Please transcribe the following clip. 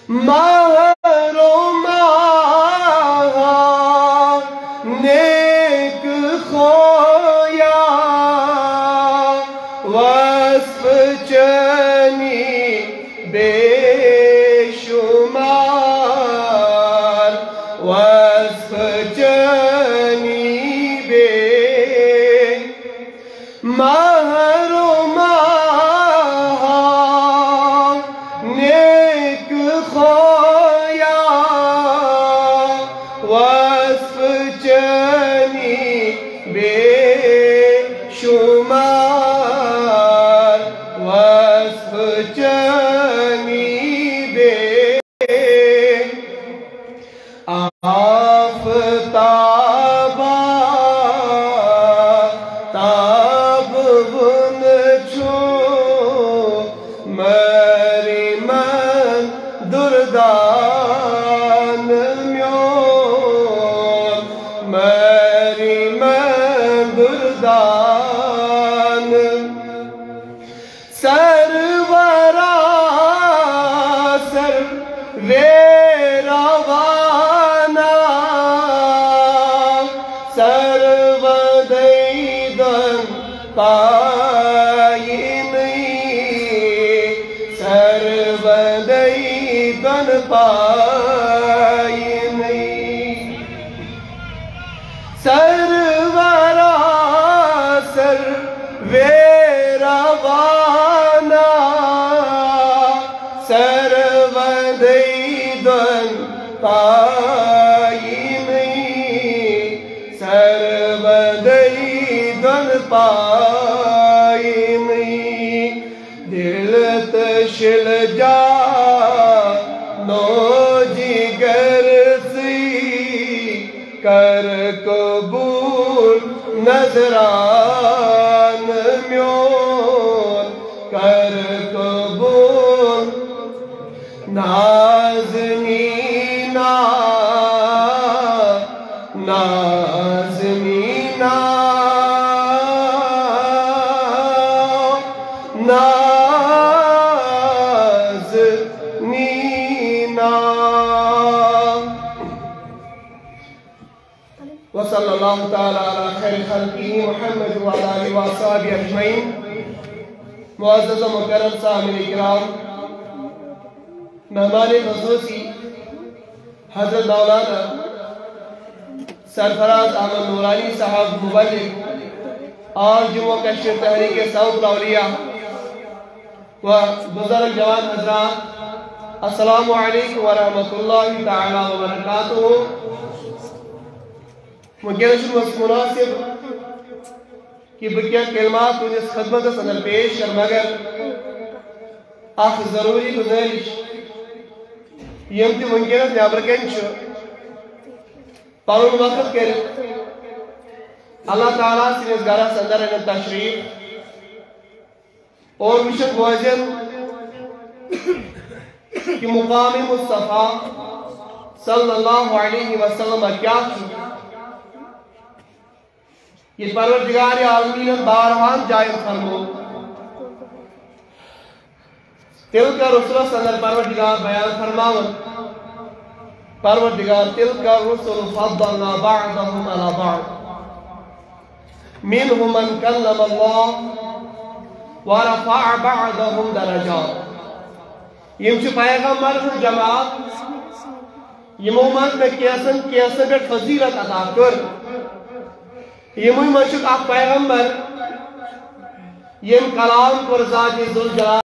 ماہر و ماہا نیک خویا وصف چنی بے شمار وصف چنی بے ماہر و ماہا نیک خویا وصف چنی بے شمار وصف چنی بے آفتابا تاب بن چھو مری من دردان میون مری من دردان سرورا سر ویروانا سرودیدن پائینی سرودیدن پائینی سرورا سر ویروانا سرودیدن پائینی سرودیدن پائینی دل تشل جا نو جگر سی کر قبول نظران میون کر قبول نازنینا نازنینا نازنینا وصلی اللہ تعالی علی خیر خلقہ محمد وعلی آلہ وصحبہ اجمعین معزز و مکرم سامعین کرام مہمان خصوصی حضرت مولانا سرفراز احمد نورانی صاحب مبلغ اور جموں کشمیر تحریک صوت الاولیاء و بزرگ جوان حضرات السلام علیکم ورحمۃ اللہ تعالی وبرکاتہ مجھے مناسب کہ بکیا کلمات تجھے خدمت صدر پیش کر مگر اخ ضروری گزارش یم تہ ونکس نیبر کن پن وقت کر اللہ تعالیٰ سنس گرس اندر ان تشریف اور وشت بوزن کہ مقام مصطفیٰ صلی اللہ علیہ وسلم کیا یہ پروردگار عالمین بارہان جائز فرمو تلک رسول صدر پروردگار بیان فرماون پروردگار تلک رسول فضلنا بعضهم على بعض منهم من کلم اللہ ورفع بعضهم درجات یم چھ پیغمبر جماعت یمو من میں کیسن پہ فضیلت عطا کر یموی من چھ اخ پیغمبر یم کلام کر ذات ذوالجلال